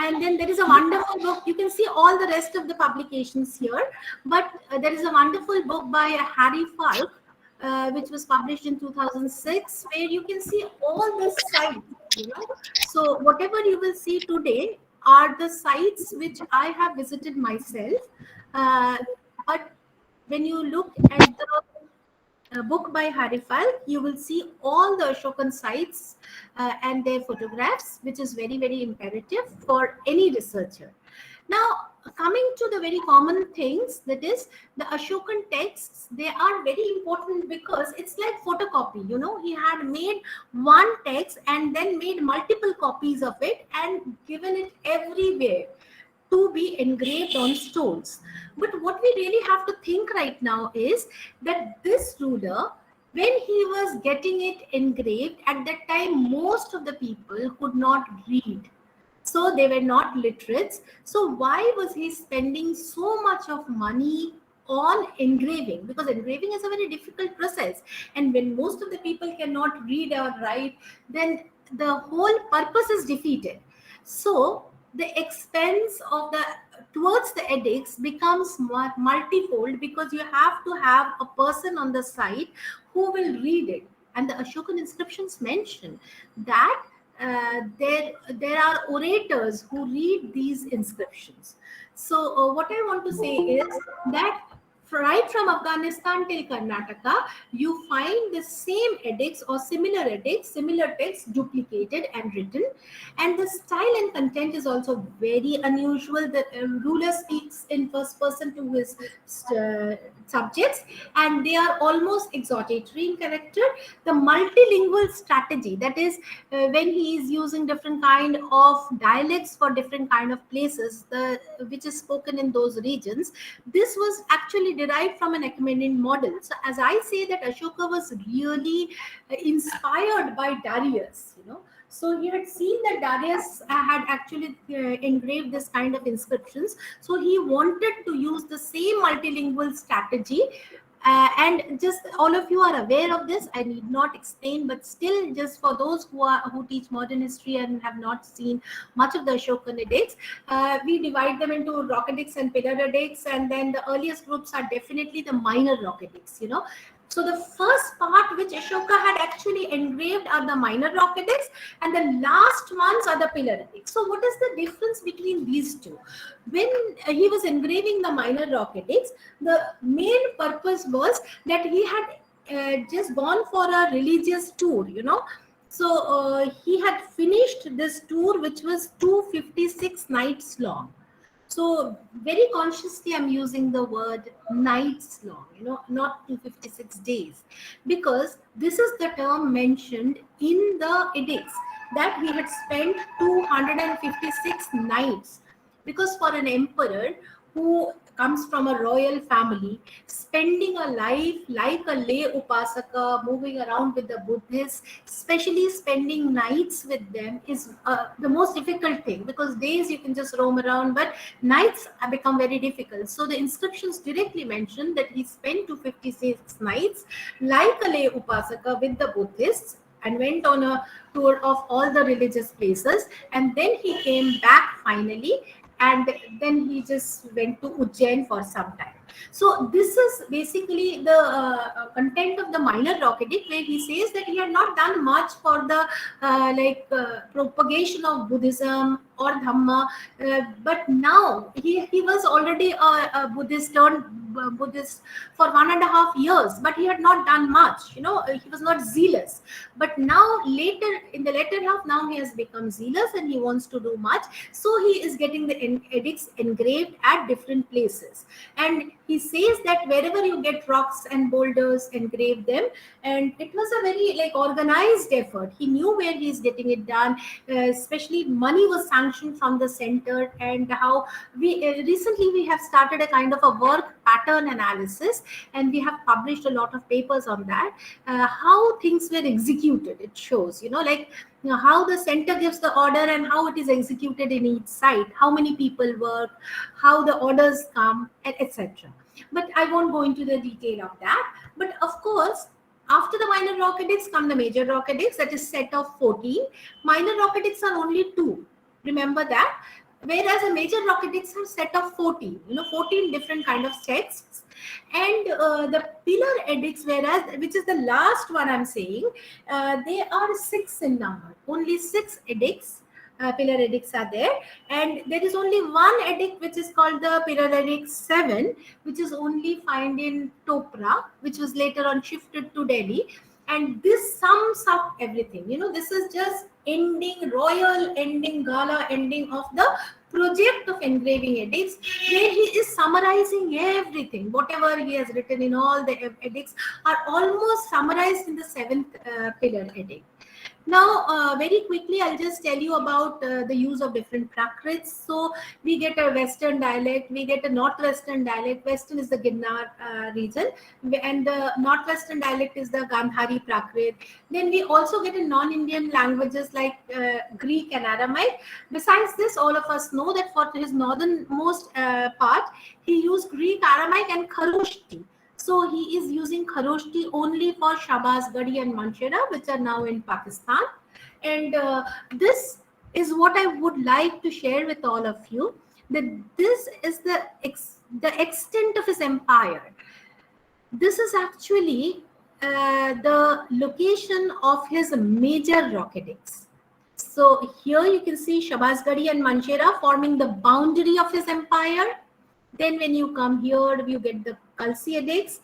And then there is a wonderful book. You can see all the rest of the publications here, but there is a wonderful book by Harry Falk, which was published in 2006, where you can see all the sites. So whatever you will see today are the sites which I have visited myself. But when you look at the book by Harry Falk, you will see all the Ashokan sites and their photographs, which is very, very imperative for any researcher. Now, coming to the very common things, that is the Ashokan texts, they are very important because it's like photocopy. He had made one text and then made multiple copies of it and given it everywhere to be engraved on stones. But what we really have to think right now is that this ruler, when he was getting it engraved, at that time, most of the people could not read. So they were not literates. So why was he spending so much of money on engraving? Because engraving is a very difficult process. And when most of the people cannot read or write, then the whole purpose is defeated. So the expense of the towards the edicts becomes multifold, because you have to have a person on the site who will read it. And the Ashokan inscriptions mention that there are orators who read these inscriptions. So what I want to say is that right from Afghanistan till Karnataka, you find the same edicts or similar edicts, similar texts duplicated and written. And the style and content is also very unusual. The ruler speaks in first person to his subjects, and they are almost exhortatory in character. The multilingual strategy, that is when he is using different kind of dialects for different kind of places, which is spoken in those regions, this was actually derived from an Achaemenid model. So as I say that Ashoka was really inspired by Darius, so he had seen that Darius had actually engraved this kind of inscriptions. So he wanted to use the same multilingual strategy. And just all of you are aware of this. I need not explain, but still, just for those who teach modern history and have not seen much of the Ashokan edicts, we divide them into rock edicts and pillar edicts, and then the earliest groups are definitely the minor rock edicts. So the first part which Ashoka had actually engraved are the minor rock edicts, and the last ones are the pillar edicts. So what is the difference between these two? When he was engraving the minor rock edicts, the main purpose was that he had just gone for a religious tour, So he had finished this tour, which was 256 nights long. So very consciously, I'm using the word nights long, not 256 days, because this is the term mentioned in the edicts, that he had spent 256 nights. Because for an emperor who comes from a royal family, spending a life like a lay upasaka, moving around with the Buddhists, especially spending nights with them, is the most difficult thing, because days you can just roam around, but nights have become very difficult. So the inscriptions directly mention that he spent 256 nights like a lay upasaka with the Buddhists, and went on a tour of all the religious places, and then he came back finally, and then he just went to Ujjain for some time. So this is basically the content of the minor rock edict, where he says that he had not done much for the propagation of Buddhism or Dhamma, but now he was already a Buddhist, turned Buddhist for 1.5 years, but he had not done much. He was not zealous. But now, later in the later half, now he has become zealous and he wants to do much. So he is getting the edicts engraved at different places, and he says that wherever you get rocks and boulders, engrave them. And it was a very organized effort. He knew where he is getting it done. Especially money was sanctioned from the center, and how we recently we have started a kind of a work pattern analysis, and we have published a lot of papers on that. How things were executed, it shows, how the center gives the order and how it is executed in each site, how many people work, how the orders come, etc. But I won't go into the detail of that. But of course, after the minor rock edicts come the major rock edicts, that is set of 14. Minor rock edicts are only 2. Remember that. whereas a major rock edicts are set of 14, 14 different kind of texts. And the pillar edicts, whereas, which is the last one I'm saying, they are 6 in number. Only 6 edicts, pillar edicts are there, and there is only one edict which is called the pillar edict 7, which is only found in Topra, which was later on shifted to Delhi. And this sums up everything. This is just ending, royal ending, gala ending of the project of engraving edicts, where he is summarizing everything. Whatever he has written in all the edicts are almost summarized in the 7th pillar edict. Now, very quickly, I'll just tell you about the use of different Prakrits. So, we get a Western dialect, we get a Northwestern dialect. Western is the Ginnar region, and the Northwestern dialect is the Gandhari Prakrit. Then we also get a non-Indian languages like Greek and Aramaic. Besides this, all of us know that for his northernmost part, he used Greek, Aramaic, and Kharoshti. So he is using Kharoshti only for Shahbaz Gadi and Manshera, which are now in Pakistan. And this is what I would like to share with all of you, that this is the extent of his empire. This is actually the location of his major rock edicts. So here you can see Shahbaz Gadi and Manshera forming the boundary of his empire. Then when you come here, you get the Kalsi edicts.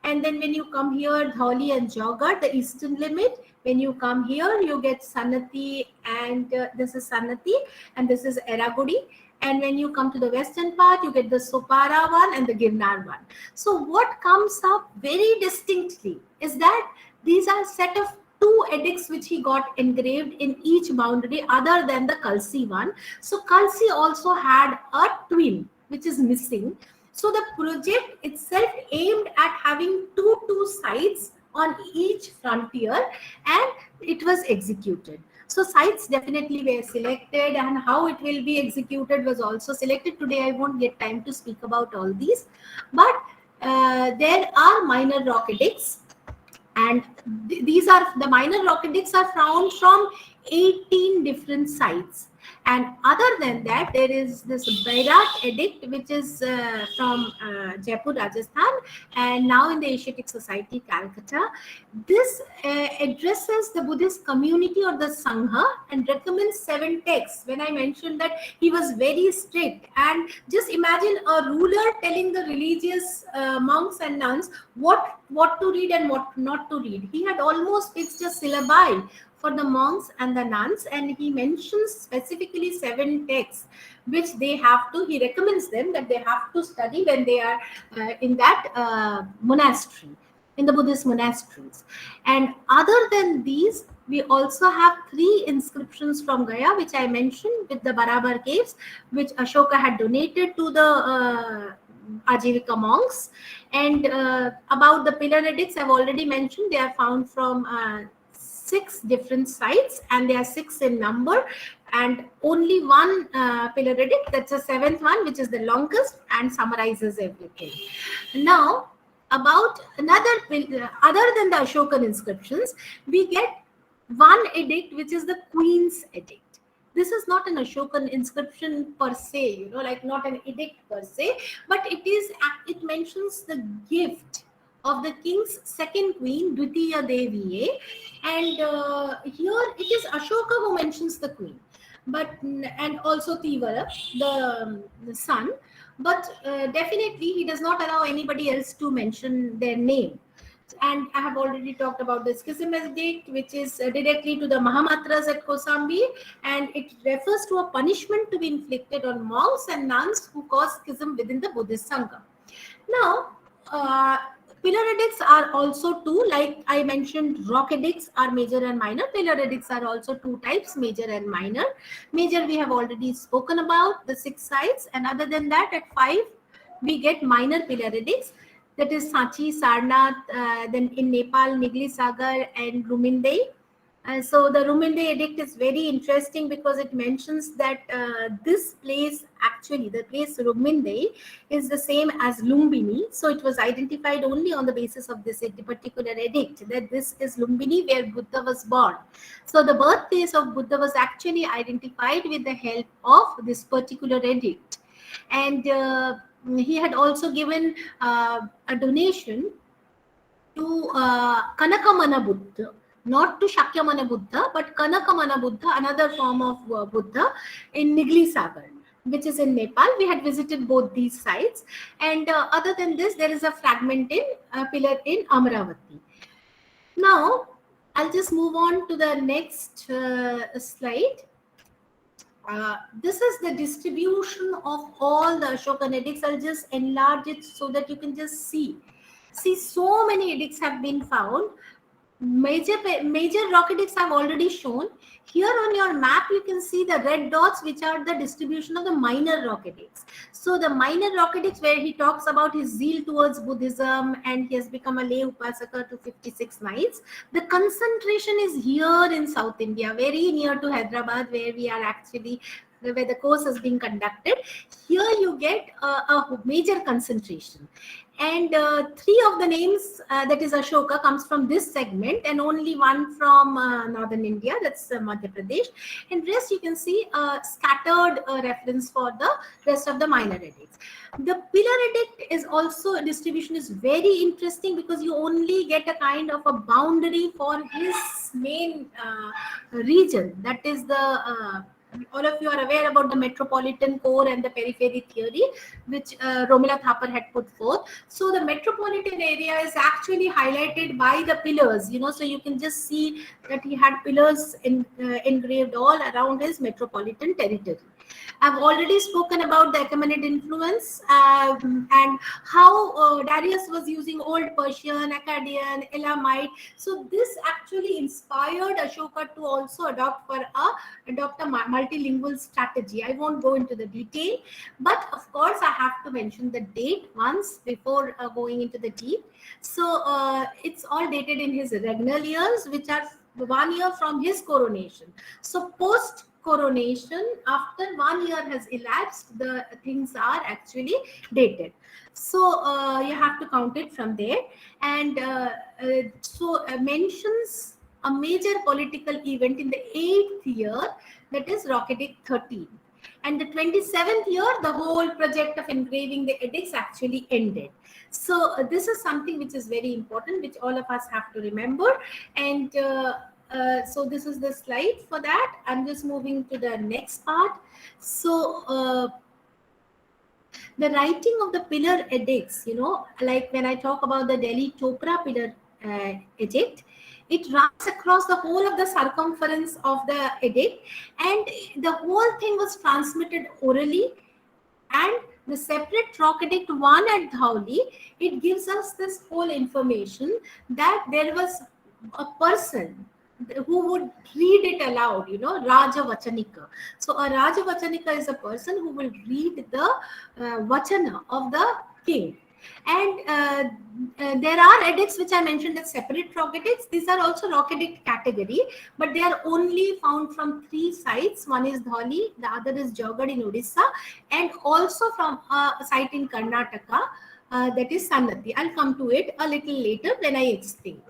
And then when you come here, Dhauli and Jaugarh, the eastern limit. When you come here, you get Sanati, and this is Sanati, and this is Eragudi. And when you come to the western part, you get the Sopara one and the Girnar one. So what comes up very distinctly is that these are set of 2 edicts which he got engraved in each boundary other than the Kalsi one. So Kalsi also had a twin, which is missing. So the project itself aimed at having two sites on each frontier, and it was executed. So sites definitely were selected, and how it will be executed was also selected. Today I won't get time to speak about all these, but there are minor rock edicts, and these are the minor rock edicts are found from 18 different sites. And other than that, there is this Bairat edict, which is from Jaipur, Rajasthan, and now in the Asiatic Society, Calcutta. This addresses the Buddhist community or the Sangha and recommends 7 texts. When I mentioned that he was very strict, and just imagine a ruler telling the religious monks and nuns what to read and what not to read. He had almost fixed a syllabi for the monks and the nuns, and he mentions specifically 7 texts which they have to, he recommends them that they have to study when they are in that monastery, in the Buddhist monasteries. And other than these, we also have 3 inscriptions from Gaya, which I mentioned, with the Barabar caves, which Ashoka had donated to the Ajivika monks. And about the pillar edicts, I've already mentioned, they are found from 6 different sites, and they are 6 in number, and only one pillar edict, that's the 7th one, which is the longest and summarizes everything. Now, about another, other than the Ashokan inscriptions, we get one edict, which is the Queen's edict. This is not an Ashokan inscription per se, like not an edict per se, but it mentions the gift of the king's second queen, Dvitiya Devi, and here it is Ashoka who mentions the queen, and also Tivara, the son, but definitely he does not allow anybody else to mention their name. And I have already talked about the schism edict, which is directly to the Mahamatras at Kosambi, and it refers to a punishment to be inflicted on monks and nuns who cause schism within the Buddhist Sangha. Now, pillar edicts are also 2, like I mentioned, rock edicts are major and minor. Pillar edicts are also 2 types, major and minor. Major we have already spoken about, the 6 sites, and other than that, at 5, we get minor pillar edicts. That is Sanchi, Sarnath, then in Nepal, Nigli Sagar and Rumindei. So the Ruminde edict is very interesting because it mentions that this place, actually the place Ruminde, is the same as Lumbini. So it was identified only on the basis of this particular edict, that this is Lumbini where Buddha was born. So the birthplace of Buddha was actually identified with the help of this particular edict. And he had also given a donation to Kanakamana Buddha, not to Shakyamana Buddha, but Kanakamana Buddha, another form of Buddha in Nigli Sagar, which is in Nepal. We had visited both these sites. And other than this, there is a fragment in pillar in Amravati. Now, I'll just move on to the next slide. This is the distribution of all the Ashokan edicts. I'll just enlarge it so that you can just see. See, so many edicts have been found. Major rock edicts I've already shown. Here on your map, you can see the red dots, which are the distribution of the minor rock edicts. So the minor rock edicts, where he talks about his zeal towards Buddhism and he has become a lay upasaka to 56 nights. The concentration is here in South India, very near to Hyderabad, where we are actually, where the course is being conducted. Here you get a major concentration. And three of the names, that is Ashoka, comes from this segment, and only one from northern India, that's Madhya Pradesh. And rest you can see scattered reference for the rest of the minor edicts. The pillar edict is also, distribution is very interesting because you only get a kind of a boundary for his main region. That is the all of you are aware about the metropolitan core and the periphery theory, which Romila Thapar had put forth. So the metropolitan area is actually highlighted by the pillars, so you can just see that he had pillars engraved all around his metropolitan territory. I've already spoken about the Achaemenid influence and how Darius was using Old Persian, Akkadian, Elamite. So this actually inspired Ashoka to also adopt a multilingual strategy. I won't go into the detail, but of course I have to mention the date once before going into the deep. So it's all dated in his regnal years, which are 1 year from his coronation. So post coronation, after 1 year has elapsed, the things are actually dated. So you have to count it from there. And so mentions a major political event in the 8th year, that is Rock Edict 13. And the 27th year, the whole project of engraving the edicts actually ended. So this is something which is very important, which all of us have to remember. And so this is the slide for that. I'm just moving to the next part. So the writing of the pillar edicts, like when I talk about the Delhi Chopra pillar edict, it runs across the whole of the circumference of the edict, and the whole thing was transmitted orally. And the separate rock edict 1 at Dhauli, it gives us this whole information that there was a person who would read it aloud, Raja Vachanika. So a Raja Vachanika is a person who will read the Vachana of the king. And there are edicts which I mentioned as separate rock edicts. These are also rock edict category, but they are only found from 3 sites. One is Dhauli, the other is Jawgad in Odisha, and also from a site in Karnataka, that is Sannati. I'll come to it a little later when I explain.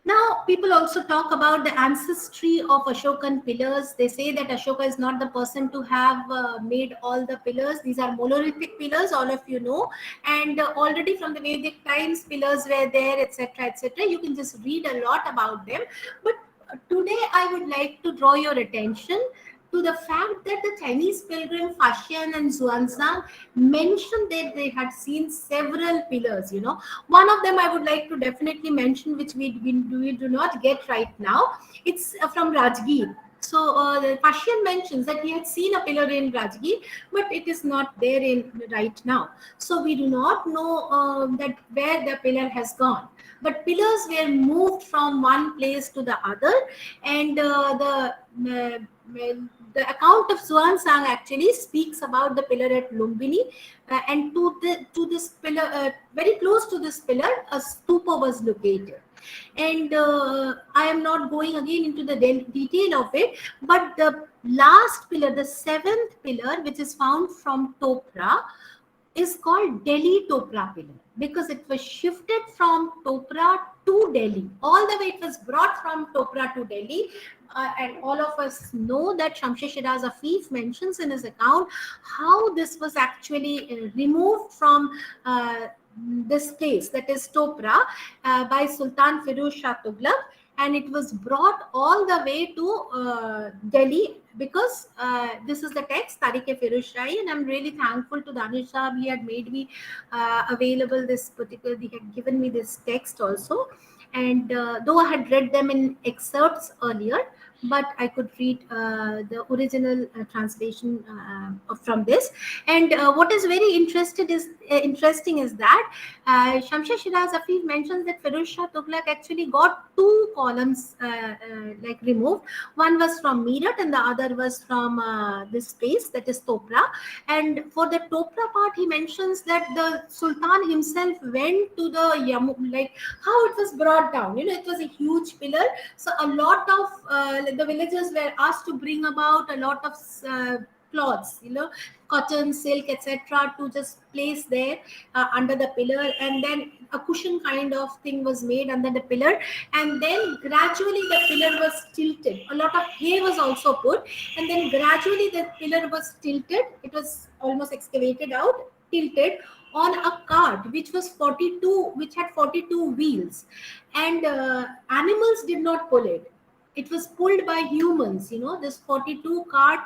Now, people also talk about the ancestry of Ashokan pillars. They say that Ashoka is not the person to have made all the pillars. These are monolithic pillars, all of you know. And already from the Vedic times, pillars were there, etc., etc. You can just read a lot about them. But today, I would like to draw your attention to the fact that the Chinese pilgrim Faxian and Xuanzang mentioned that they had seen several pillars. One of them I would like to definitely mention, which we do not get right now. It's from Rajgir. So Faxian mentions that he had seen a pillar in Rajgir, but it is not there right now. So we do not know that where the pillar has gone. But pillars were moved from one place to the other, and the account of Xuanzang actually speaks about the pillar at Lumbini, and to this pillar, very close to this pillar, a stupa was located. And I am not going again into the detail of it, but the last pillar, the seventh pillar, which is found from Topra, is called Delhi Topra pillar, because it was shifted from Topra to Delhi. All the way it was brought from Topra to Delhi. And all of us know that Shamsher Shiraz Afif mentions in his account how this was actually removed from this place, that is Topra, by Sultan Firuz Shah Tughlaq, and it was brought all the way to Delhi, because this is the text, Tariq-e-Firuz Shahi, and I'm really thankful to Danish Sahab. He had made me available this particular, he had given me this text also. And though I had read them in excerpts earlier, but I could read the original translation from this. And what is very interesting is that Shamsher Shiraz Afif mentions that Firuz Shah Tughlaq actually got two columns like removed. One was from Meerut and the other was from this place, that is Topra. And for the Topra part, he mentions that the Sultan himself went to the like how it was brought down. It was a huge pillar. So a lot of the villagers were asked to bring about a lot of cloths, cotton, silk, etc., to just place there under the pillar, and then a cushion kind of thing was made under the pillar, and then gradually the pillar was tilted. A lot of hay was also put, and then gradually the pillar was tilted. It was almost excavated out, tilted on a cart which was 42, which had 42 wheels, and animals did not pull it. It was pulled by humans. This 42 cart,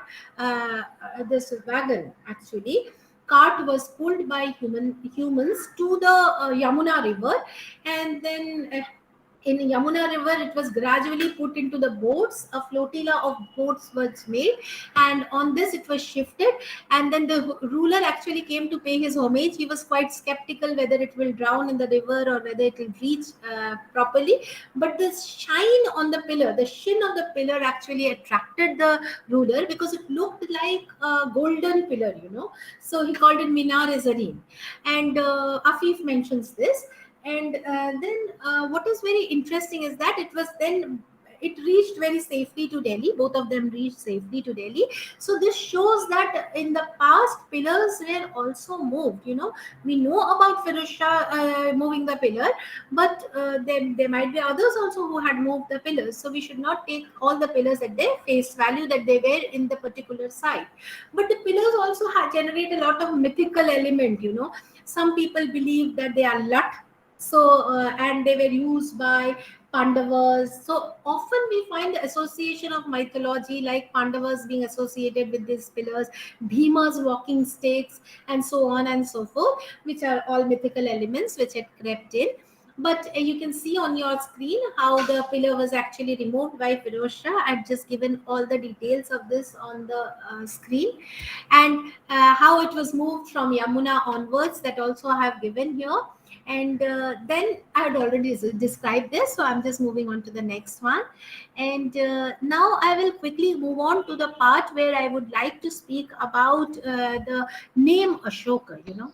this wagon actually, cart was pulled by humans to the Yamuna river, and then in Yamuna river it was gradually put into the boats. A flotilla of boats was made, and on this it was shifted, and then the ruler actually came to pay his homage. He was quite skeptical whether it will drown in the river or whether it will reach properly, but the shine on the pillar, the shin of the pillar actually attracted the ruler, because it looked like a golden pillar, so he called it Minar-e-Zareen. And Afif mentions this. And then what is very interesting is that it reached very safely to Delhi. Both of them reached safely to Delhi. So this shows that in the past, pillars were also moved. We know about Firuz Shah moving the pillar, but there might be others also who had moved the pillars. So we should not take all the pillars at their face value that they were in the particular site. But the pillars also generate a lot of mythical element. Some people believe that they are Lat. So and they were used by Pandavas. So often we find the association of mythology, like Pandavas being associated with these pillars, Bhima's walking sticks, and so on and so forth, which are all mythical elements which had crept in. But you can see on your screen how the pillar was actually removed by Firuz Shah. I've just given all the details of this on the screen, and how it was moved from Yamuna onwards, that also I have given here. And then I had already described this, so I'm just moving on to the next one. And now I will quickly move on to the part where I would like to speak about the name Ashoka.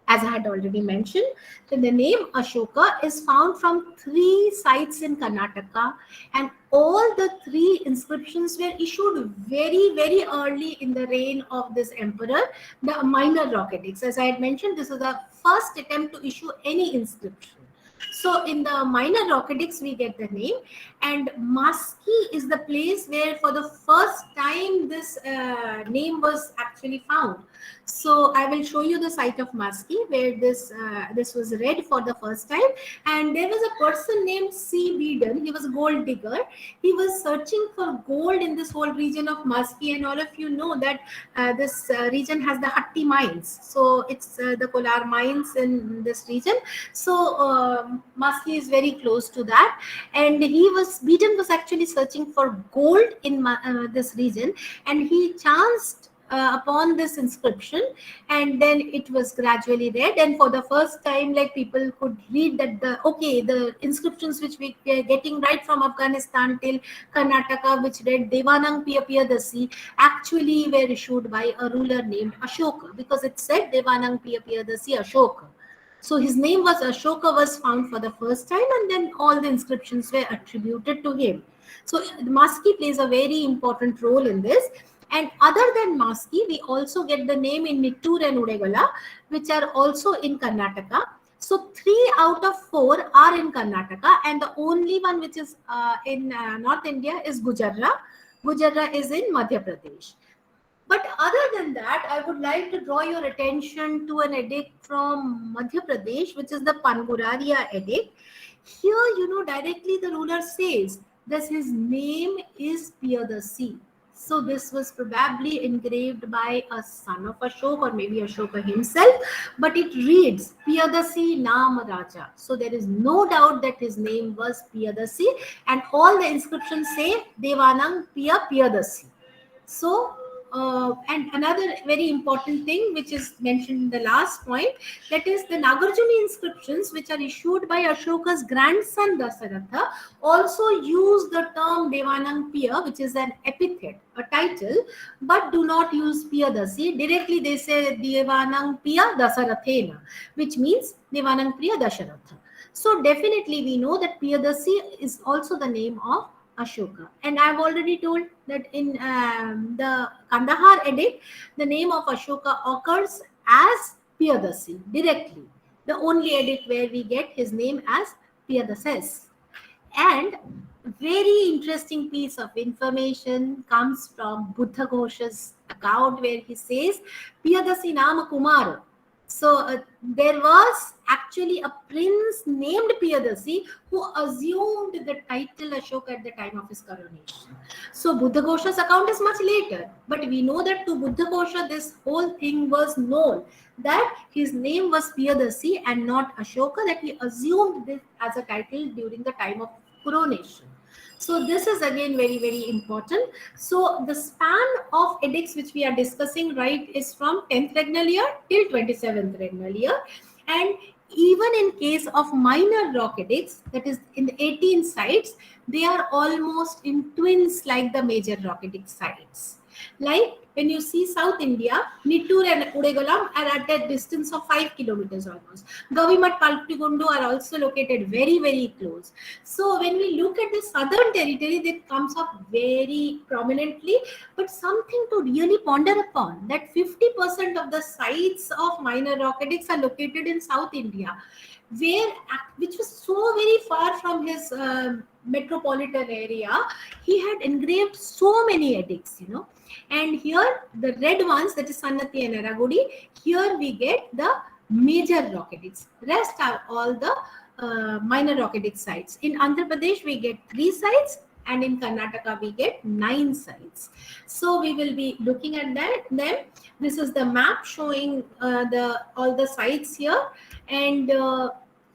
As I had already mentioned, that the name Ashoka is found from 3 sites in Karnataka, and all the 3 inscriptions were issued very, very early in the reign of this emperor, the Minor Rocadics. As I had mentioned, this is the first attempt to issue any inscription. So in the Minor Rocadics, we get the name, and Maski is the place where for the first time this name was actually found. So I will show you the site of Maski where this was read for the first time. And there was a person named C. Beeden. He was a gold digger. He was searching for gold in this whole region of Maski, and all of you know that this region has the Hatti mines. So it's the Kolar mines in this region. So Maski is very close to that, and Beeden was actually searching for gold in this region, and he chanced upon this inscription, and then it was gradually read, and for the first time, like, people could read that the inscriptions which we are getting right from Afghanistan till Karnataka, which read Devanang Piya Piya Dasi, actually were issued by a ruler named Ashoka, because it said Devanang Piya Piya Dasi Ashoka. So his name was Ashoka was found for the first time, and then all the inscriptions were attributed to him. So Maski plays a very important role in this. And other than Maski, we also get the name in Nittur and Udegala, which are also in Karnataka. So 3 out of 4 are in Karnataka, and the only one which is in North India is Gujarrat. Gujarrat is in Madhya Pradesh. But other than that, I would like to draw your attention to an edict from Madhya Pradesh, which is the Panguraria edict. Here, directly the ruler says that his name is Piyadasi. So this was probably engraved by a son of Ashoka or maybe Ashoka himself, but it reads Piyadasi Nam Raja. So there is no doubt that his name was Piyadasi, and all the inscriptions say Devanang Piyadasi. So, and another very important thing which is mentioned in the last point, that is the Nagarjuni inscriptions which are issued by Ashoka's grandson Dasaratha also use the term Devanang Piya, which is an epithet, a title, but do not use Piyadasi. Directly they say Devanang Piya Dasarathena, which means Devanang Piya Dasharatha. So definitely we know that Piyadasi is also the name of Ashoka. And I've already told that in the Kandahar edict, the name of Ashoka occurs as Piyadasi directly. The only edict where we get his name as Piyadases. And very interesting piece of information comes from Buddha Ghosha's account where he says, Piyadasi Nama Kumara. So there was actually a prince named Piyadasi who assumed the title Ashoka at the time of his coronation. So Buddha Ghosha's account is much later, but we know that to Buddha Ghosha this whole thing was known, that his name was Piyadasi and not Ashoka, that he assumed this as a title during the time of coronation. So this is again very, very important. So the span of edicts which we are discussing, right, is from 10th regnal year till 27th regnal year. And even in case of minor rock edicts, that is in the 18 sites, they are almost in twins like the major rock edict sites. Like when you see South India, Nittur and Udegalam are at a distance of 5 kilometers almost. Gavimat, Palptigundu are also located very, very close. So when we look at the southern territory, that comes up very prominently, but something to really ponder upon, that 50% of the sites of minor rock edicts are located in South India, which was so very far from his metropolitan area. He had engraved so many edicts, and here the red ones, that is Sannati and Aragudi, here we get the major rock edicts. Rest are all the minor rock edict sites. In Andhra Pradesh we get 3 sites, and in Karnataka we get 9 sites. So we will be looking at that. Then this is the map showing all the sites here, and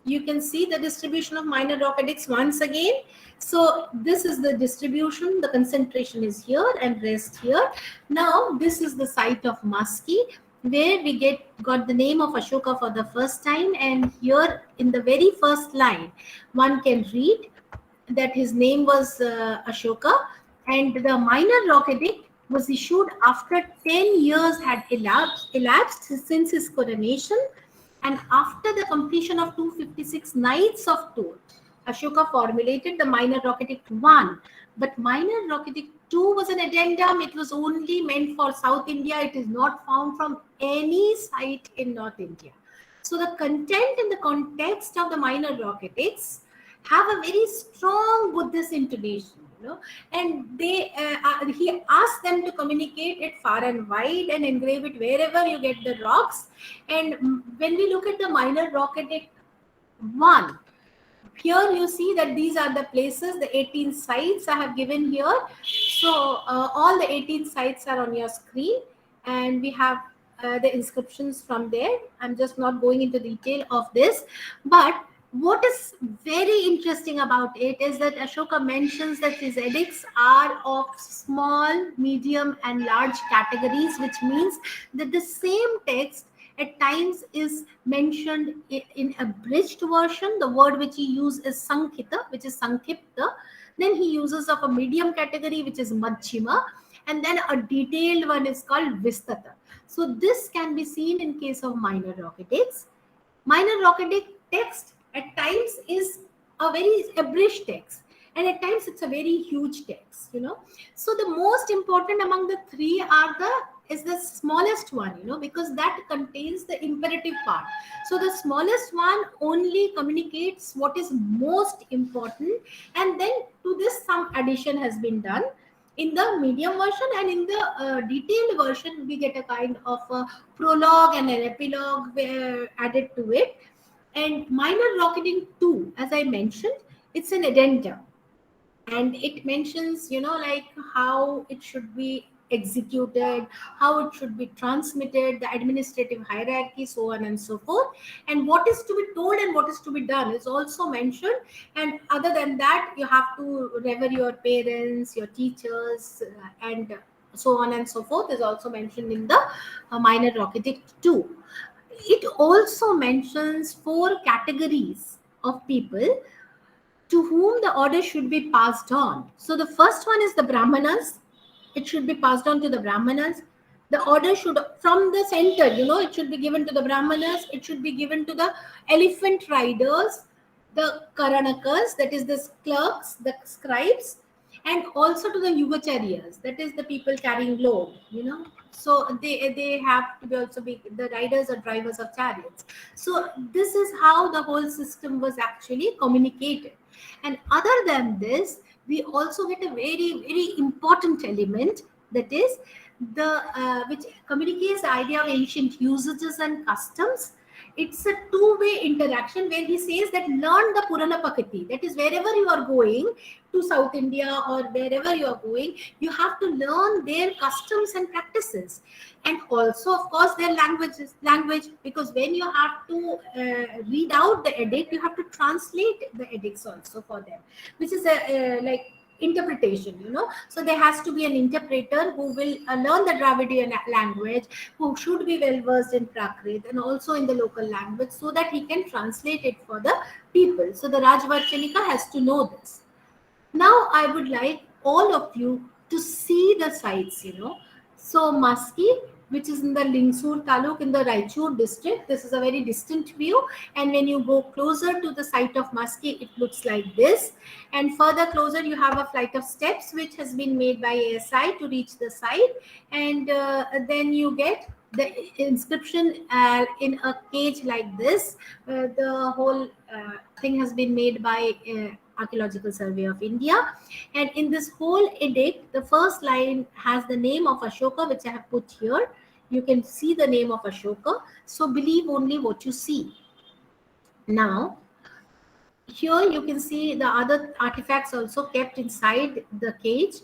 you can see the distribution of minor rock edicts once again. So this is the distribution, the concentration is here and rest here. Now this is the site of Maski, where we got the name of Ashoka for the first time, and here in the very first line one can read that his name was Ashoka, and the minor rock edict was issued after 10 years had elapsed since his coronation, and after the completion of 256 nights of tour. Ashoka formulated the minor rock edict 1, but minor rock edict 2 was an addendum. It was only meant for South India. It is not found from any site in North India. So the content and the context of the minor rock edicts have a very strong Buddhist intonation, and he asked them to communicate it far and wide and engrave it wherever you get the rocks. And when we look at the minor rock edict 1, here you see that these are the places, the 18 sites I have given here. So all the 18 sites are on your screen, and we have the inscriptions from there. I'm just not going into detail of this, but what is very interesting about it is that Ashoka mentions that his edicts are of small, medium and large categories, which means that the same text at times is mentioned in a abridged version. The word which he uses is Sankhita, which is Sankhipta. Then he uses of a medium category, which is Madhyama, and then a detailed one is called Vistata. So this can be seen in case of minor rock edicts. Minor Rocketic text at times is a very abridged text, and at times it's a very huge text, So the most important among the three is the smallest one, because that contains the imperative part. So the smallest one only communicates what is most important, and then to this some addition has been done. In the medium version and in the detailed version, we get a kind of a prologue and an epilogue added to it. And Minor Rocketing 2, as I mentioned, it's an addendum, and it mentions, like how it should be executed, how it should be transmitted, the administrative hierarchy, so on and so forth, and what is to be told and what is to be done is also mentioned. And other than that, you have to revere your parents, your teachers, and so on and so forth is also mentioned in the Minor Rocketing 2. It also mentions 4 categories of people to whom the order should be passed on. So the first one is the Brahmanas. It should be passed on to the Brahmanas. The order should, from the center, it should be given to the Brahmanas. It should be given to the elephant riders, the Karanakas, that is the clerks, the scribes, and also to the Yugacharyas, that is the people carrying load, So they have to be also be the riders or drivers of chariots. So this is how the whole system was actually communicated. And other than this, we also get a very, very important element, that is the which communicates the idea of ancient usages and customs. It's a two-way interaction where he says that learn the Purana Pakati. That is, wherever you are going to South India or wherever you are going, you have to learn their customs and practices, and also, of course, their language, because when you have to read out the edict, you have to translate the edicts also for them, which is a like interpretation, so there has to be an interpreter who will learn the Dravidian language, who should be well versed in Prakrit and also in the local language, so that he can translate it for the people. So the Rajvachanika has to know this. Now I would like all of you to see the sites, So Maski, which is in the Lingsur Taluk in the Raichur district, this is a very distant view. And when you go closer to the site of Maski, it looks like this. And further closer, you have a flight of steps which has been made by ASI to reach the site. And then you get the inscription in a cage like this. The whole thing has been made by Archaeological Survey of India. And in this whole edict, the first line has the name of Ashoka, which I have put here. You can see the name of Ashoka. So believe only what you see. Now, here you can see the other artifacts also kept inside the cage.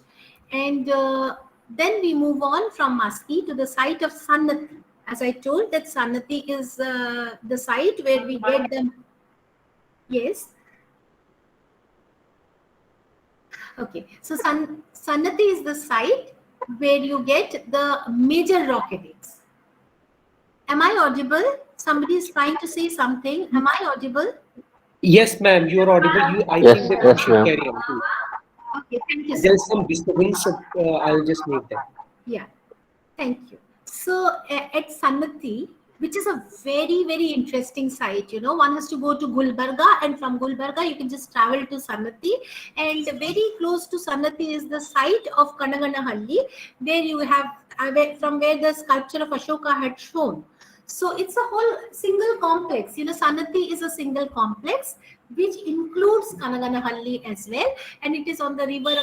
And then we move on from Maski to the site of Sannati. As I told, that Sannati is the site where we get them. Yes. Okay, so Sannati is the site where you get the major rock edicts. Am I audible? Somebody is trying to say something. Am I audible? Yes, ma'am, you are audible. I Yes, think that yes, you should ma'am. carry on too. Okay, thank you. There's some disturbance, so I'll just make that. Yeah, thank you. So at Sannati, which is a very, very interesting site, one has to go to Gulbarga, and from Gulbarga, you can just travel to Sannati. And very close to Sannati is the site of Kanaganahalli, where you have from where the sculpture of Ashoka had shown. So it's a whole single complex. Sannati is a single complex which includes Kanaganahalli as well, and it is on the river,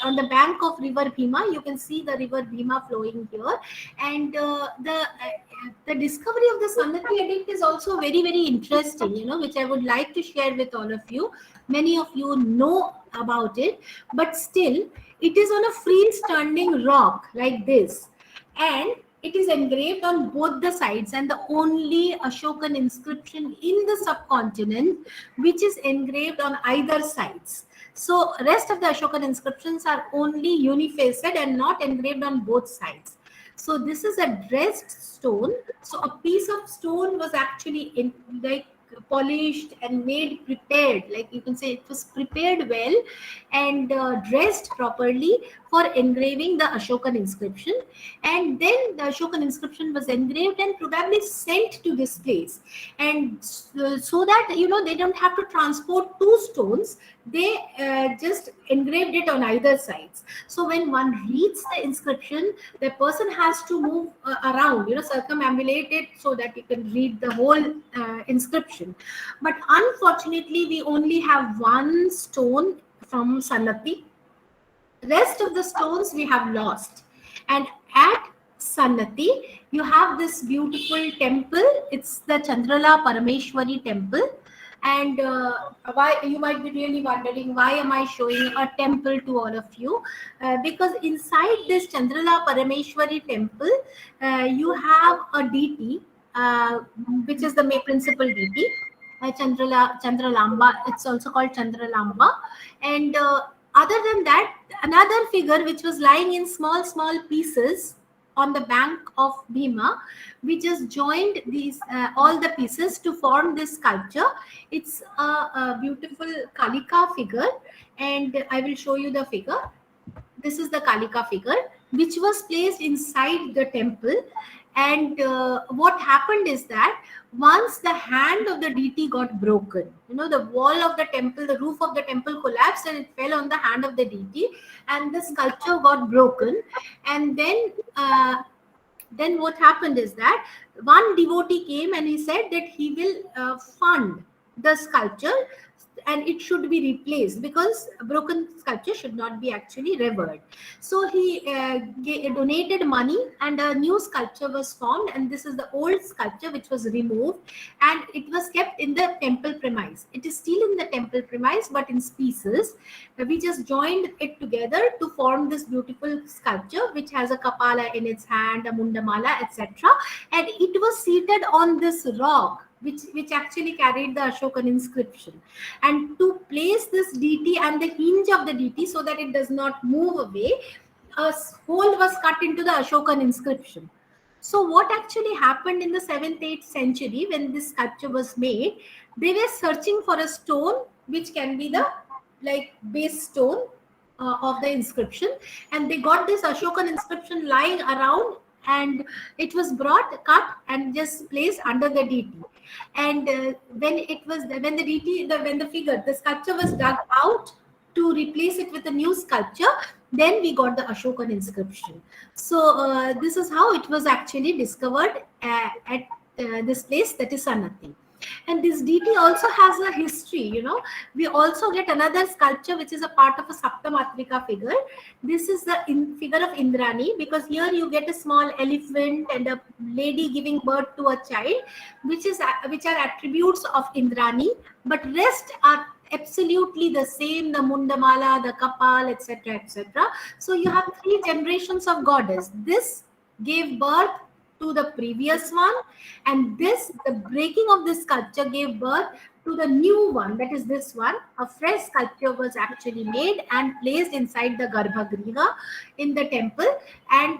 on the bank of river Bhima. You can see the river Bhima flowing here, and the discovery of the Sannati edict is also very, very interesting. Which I would like to share with all of you. Many of you know about it, but still, it is on a freestanding rock like this, and it is engraved on both the sides, and the only Ashokan inscription in the subcontinent which is engraved on either sides. So rest of the Ashokan inscriptions are only unifaced and not engraved on both sides. So this is a dressed stone. So a piece of stone was actually polished and made prepared, like you can say it was prepared well and dressed properly for engraving the Ashokan inscription. And then the Ashokan inscription was engraved and probably sent to this place. And so that, you know, they don't have to transport two stones, they just engraved it on either sides. So when one reads the inscription, the person has to move around, you know, circumambulate it so that you can read the whole inscription. But unfortunately, we only have one stone from Sannati. Rest of the stones we have lost. And at Sannati, you have this beautiful temple. It's the Chandrala Parameshwari temple. And why, you might be really wondering, why am I showing a temple to all of you? Because inside this Chandrala Parameshwari temple, you have a deity, which is the principal deity, Chandralamba. It's also called Chandralamba. And other than that, another figure which was lying in small pieces on the bank of Bhima, we just joined these all the pieces to form this sculpture. It's a beautiful Kalika figure, and I will show you the figure. This is the Kalika figure, which was placed inside the temple. And what happened is that once the hand of the deity got broken, you know, the wall of the temple, the roof of the temple collapsed and it fell on the hand of the deity, and the sculpture got broken. And then what happened is that one devotee came and he said that he will fund the sculpture and it should be replaced, because a broken sculpture should not be actually revered. So he donated money and a new sculpture was formed, and this is the old sculpture which was removed and it was kept in the temple premise. It is still in the temple premise but in pieces. We just joined it together to form this beautiful sculpture which has a kapala in its hand, a mundamala, etc. And it was seated on this rock which actually carried the Ashokan inscription. And to place this deity and the hinge of the deity so that it does not move away, a hole was cut into the Ashokan inscription. So what actually happened in the 7th, 8th century when this sculpture was made, they were searching for a stone which can be the base stone of the inscription, and they got this Ashokan inscription lying around, and it was brought, cut, and just placed under the deity. And when the sculpture was dug out to replace it with a new sculpture, then we got the Ashokan inscription. So this is how it was actually discovered at this place, that is Sannati. And this deity also has a history, you know. We also get another sculpture which is a part of a Saptamatrika figure. This is the figure of Indrani, because here you get a small elephant and a lady giving birth to a child, which are attributes of Indrani, but rest are absolutely the same, the Mundamala, the Kapal, etc., etc. So you have 3 generations of goddess. This gave birth to the previous one, and the breaking of this sculpture gave birth to the new one, that is this one. A fresh sculpture was actually made and placed inside the Garbhagriha in the temple, and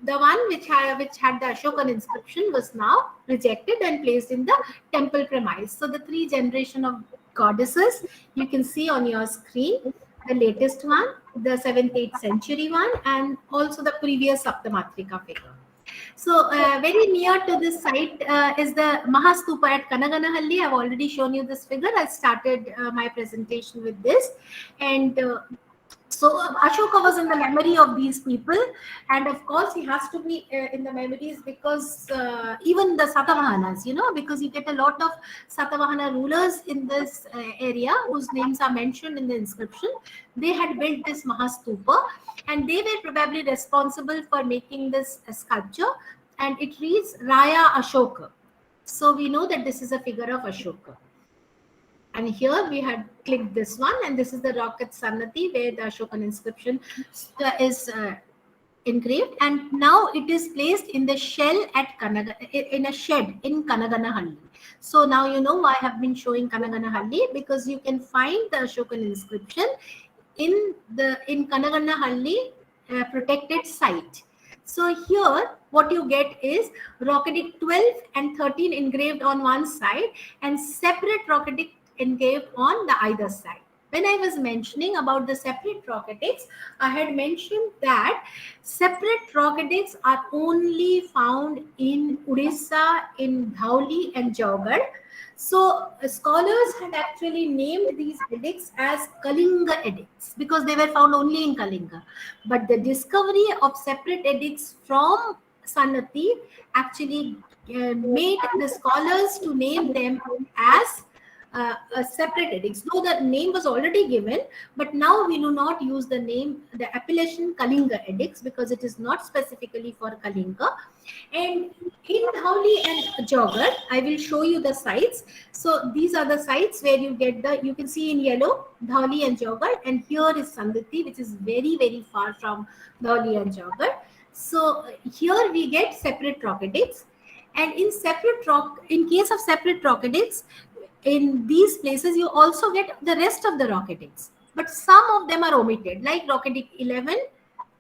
the one which had the Ashokan inscription was now rejected and placed in the temple premise. So the 3 generation of goddesses you can see on your screen, the latest one, the 7th, 8th century one, and also the previous Saptamatrika figure. So very near to this site is the Mahastupa at Kanaganahalli. I've already shown you this figure. I started my presentation with this. And so Ashoka was in the memory of these people. And of course, he has to be in the memories because even the Satavahanas, you know, because you get a lot of Satavahana rulers in this area whose names are mentioned in the inscription. They had built this Mahastupa, and they were probably responsible for making this sculpture, and it reads Raya Ashoka. So we know that this is a figure of Ashoka. And here we had clicked this one, and this is the rock at Sannati where the Ashokan inscription is engraved, and now it is placed in the shell at in a shed in Kanaganahalli. So now you know why I have been showing Kanaganahalli, because you can find the Ashokan inscription in Kanaganahalli protected site. So here what you get is Rockedict 12 and 13 engraved on one side and separate Rockedict engraved on the either side. When I was mentioning about the separate Rockedicts, I had mentioned that separate Rockedicts are only found in Odisha, in Dhauli and Jaugarh. So scholars had actually named these edicts as Kalinga edicts because they were found only in Kalinga. But the discovery of separate edicts from Sanati actually made the scholars to name them as separate edicts. Though the name was already given, but now we do not use the name, the appellation Kalinga edicts because it is not specifically for Kalinga. And in Dhauli and Jaugarh, I will show you the sites. So these are the sites where you get the, you can see in yellow, Dhauli and Jaugarh, and here is Sandati, which is very, very far from Dhauli and Jaugarh. So here we get separate Rockedics. And in in case of separate Rockedics, in these places you also get the rest of the Rockedics. But some of them are omitted, like Rockedict 11,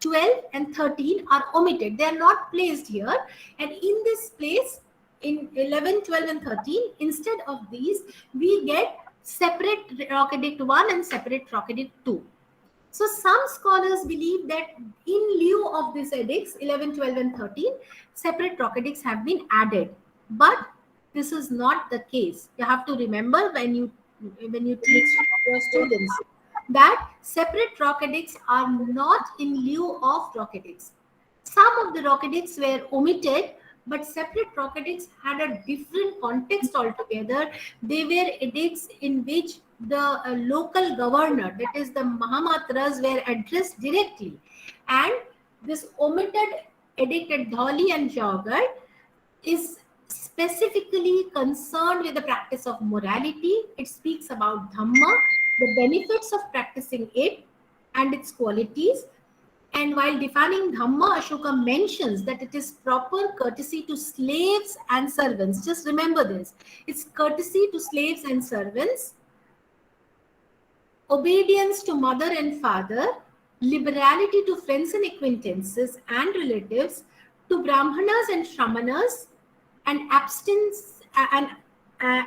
12 and 13 are omitted. They are not placed here. And in this place, in 11, 12 and 13, instead of these, we get separate Rockedict 1 and separate Rockedict 2. So some scholars believe that in lieu of these edicts, 11, 12 and 13, separate Rockedicts have been added. But this is not the case. You have to remember when you teach your students that separate Rockedicts are not in lieu of Rockedicts. Some of the Rockedicts were omitted, but separate Rockedicts had a different context altogether. They were edicts in which the local governor, that is the Mahamatras, were addressed directly. And this omitted edict at Dhauli and Jaugarh is specifically concerned with the practice of morality. It speaks about Dhamma, the benefits of practicing it and its qualities. And while defining Dhamma, Ashoka mentions that it is proper courtesy to slaves and servants. Just remember this. It's courtesy to slaves and servants, obedience to mother and father, liberality to friends and acquaintances and relatives, to Brahmanas and Shramanas, and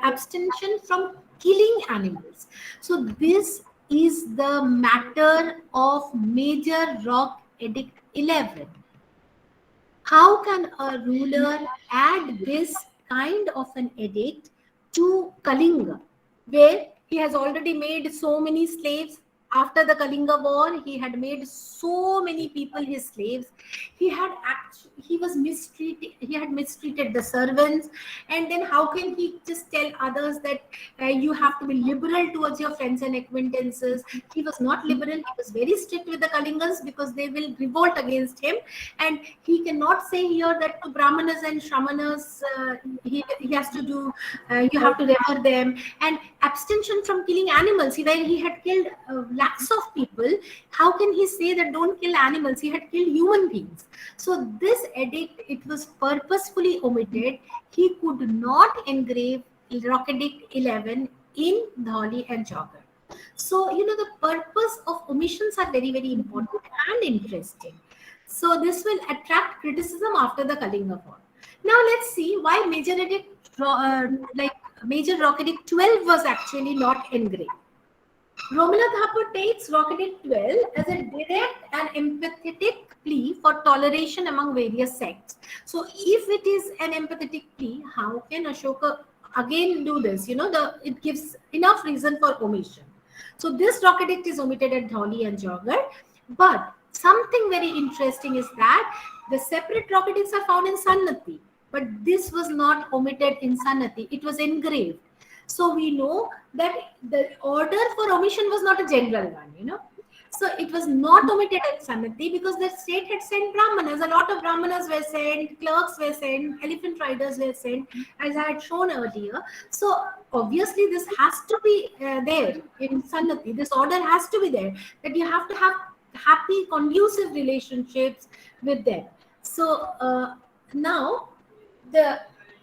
abstention from killing animals. So this is the matter of Major Rock Edict 11. How can a ruler add this kind of an edict to Kalinga, where he has already made so many slaves? After the Kalinga war, he had made so many people his slaves. He had mistreated the servants. And then how can he just tell others that you have to be liberal towards your friends and acquaintances? He was not liberal. He was very strict with the Kalingans because they will revolt against him. And he cannot say here that to Brahmanas and Shramanas, he has to do, you have to rever them. And abstention from killing animals. He had killed lakhs of people. How can he say that don't kill animals? He had killed human beings. So this edict, it was purposefully omitted. He could not engrave Rockedict 11 in Dhauli and Jaugarh. So, the purpose of omissions are very, very important and interesting. So this will attract criticism after the Kalinga war. Now let's see why Major Rockedict 12 was actually not engraved. Romila Thapar takes Rockedict 12 as a direct and empathetic plea for toleration among various sects. So if it is an empathetic plea, how can Ashoka again do this? It gives enough reason for omission. So this Rockedict is omitted at Dhauli and Jaugarh. But something very interesting is that the separate Rockedicts are found in Sannati. But this was not omitted in Sannati. It was engraved. So we know that the order for omission was not a general one, So it was not omitted at Sannati because the state had sent Brahmanas. A lot of Brahmanas were sent, clerks were sent, elephant riders were sent, as I had shown earlier. So obviously this has to be there in Sannati. This order has to be there, that you have to have happy, conducive relationships with them. So now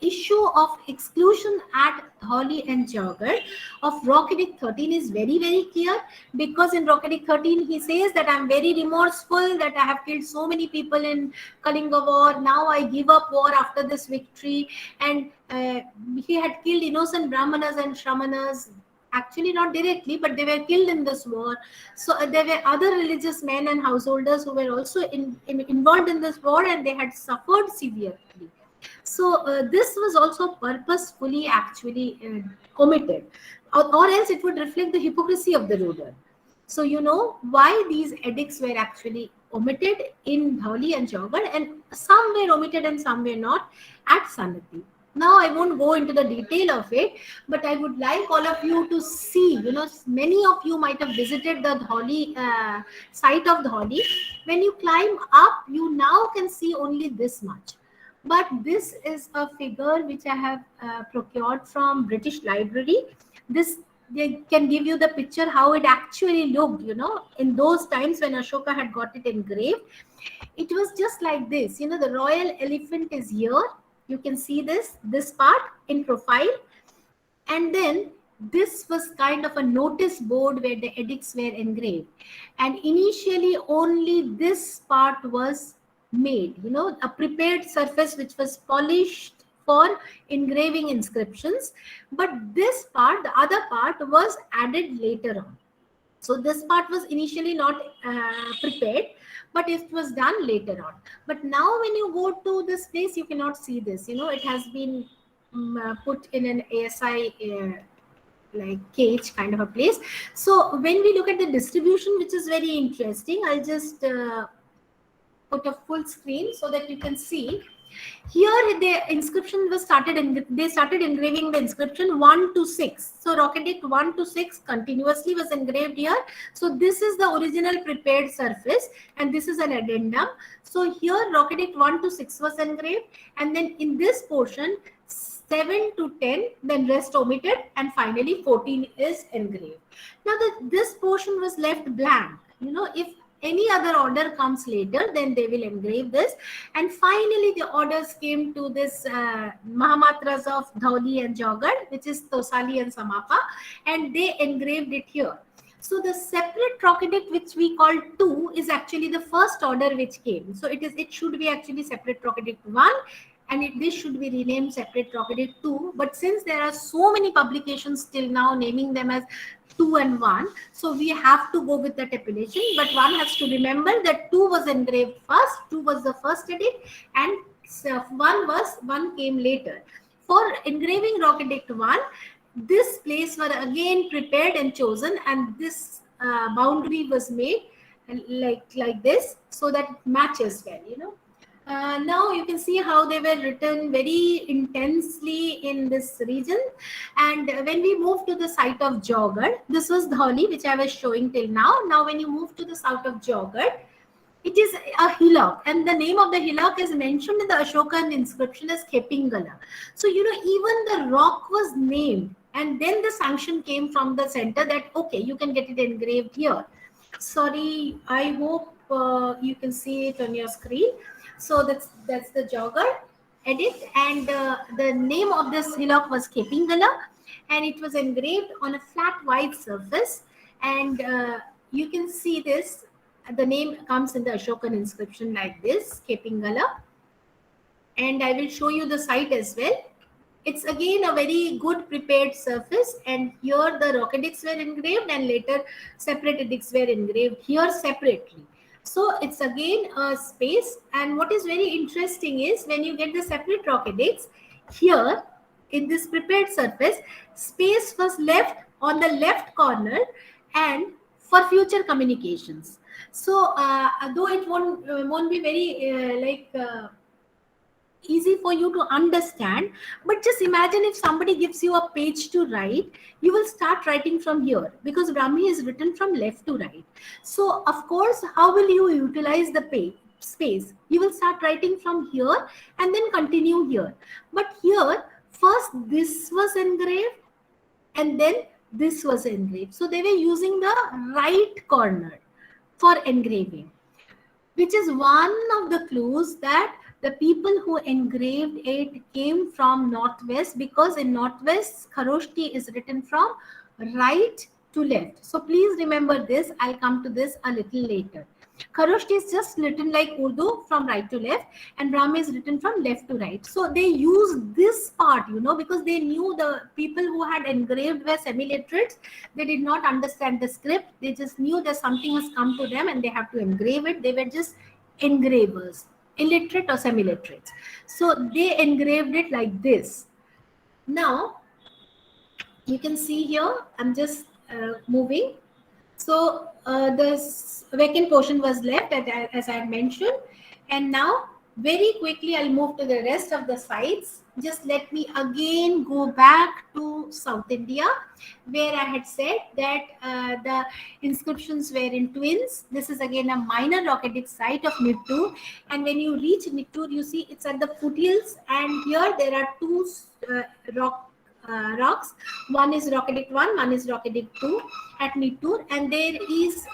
issue of exclusion at Dholi and Jaugarh of Rock Edict 13 is very, very clear, because in Rock Edict 13 he says that I'm very remorseful that I have killed so many people in Kalinga war. Now I give up war after this victory. And he had killed innocent Brahmanas and Shramanas, actually not directly, but they were killed in this war. So there were other religious men and householders who were also involved in this war, and they had suffered severely. So this was also purposefully actually omitted, or else it would reflect the hypocrisy of the ruler. So you know why these edicts were actually omitted in Dhauli and Jaugarh, and some were omitted and some were not at Sanati. Now I won't go into the detail of it, but I would like all of you to see, you know, many of you might have visited the Dhauli site of Dhauli. When you climb up, you now can see only this much. But this is a figure which I have procured from British Library. This, they can give you the picture how it actually looked, you know, in those times when Ashoka had got it engraved. It was just like this, you know, the royal elephant is here. You can see this part in profile. And then this was kind of a notice board where the edicts were engraved. And initially only this part was made, you know, a prepared surface which was polished for engraving inscriptions. But this part, the other part, was added later on. So this part was initially not prepared, but it was done later on. But now when you go to this place, you cannot see this. You know, it has been put in an ASI like cage kind of a place. So when we look at the distribution, which is very interesting, I'll just put a full screen so that you can see. Here the inscription was they started engraving the inscription 1 to 6. So Rock Edict 1 to 6 continuously was engraved here. So this is the original prepared surface and this is an addendum. So here Rock Edict 1 to 6 was engraved, and then in this portion 7 to 10, then rest omitted, and finally 14 is engraved. Now this portion was left blank. You know, if any other order comes later, then they will engrave this. And finally, the orders came to this Mahamatras of Dhauli and Jaugarh, which is Tosali and Samapa, and they engraved it here. So the separate Rock Edict, which we call 2, is actually the first order which came. So it should be actually separate Rock Edict 1, and this should be renamed separate Rock Edict 2. But since there are so many publications till now naming them as 2 and 1, so we have to go with that appellation. But one has to remember that 2 was engraved first, 2 was the first edict, and 1 came later. For engraving Rock Edict 1, this place were again prepared and chosen, and this boundary was made like this, so that it matches well, you know. Now you can see how they were written very intensely in this region. And when we move to the site of Jaugarh, this was Dhauli, which I was showing till now. Now when you move to the south of Jaugarh, it is a hillock, and the name of the hillock is mentioned in the Ashokan inscription as Khepingala. So, you know, even the rock was named, and then the sanction came from the center that, okay, you can get it engraved here. Sorry, I hope you can see it on your screen. So that's the Jaugarh edict, and the name of this hillock was Khepingala, and it was engraved on a flat white surface. And you can see this. The name comes in the Ashokan inscription like this, Khepingala. And I will show you the site as well. It's again a very good prepared surface, and here the Rock Edicts were engraved, and later separate edicts were engraved here separately. So it's again a space. And what is very interesting is when you get the separate Rock Edicts, here in this prepared surface, space was left on the left corner and for future communications. So though it won't be very easy for you to understand, but just imagine if somebody gives you a page to write, you will start writing from here, because Brahmi is written from left to right. So of course, how will you utilize the page space? You will start writing from here and then continue here. But here first this was engraved and then this was engraved. So they were using the right corner for engraving, which is one of the clues that the people who engraved it came from Northwest, because in Northwest, Kharoshti is written from right to left. So please remember this. I'll come to this a little later. Kharoshti is just written like Urdu from right to left, and Brahmi is written from left to right. So they use this part, because they knew the people who had engraved were semi-literates. They did not understand the script. They just knew that something has come to them and they have to engrave it. They were just engravers, illiterate or semi-literates. So they engraved it like this. Now, you can see here, I'm just moving. So the vacant portion was left, as I had mentioned. And now, very quickly, I'll move to the rest of the sites. Just let me again go back to South India, where I had said that the inscriptions were in twins. This is again a minor rock-edict site of Nittur. And when you reach Nittur, you see it's at the foothills. And here there are two rocks. One is Rock Edict 1, one is Rock Edict 2 at Nittur, and there is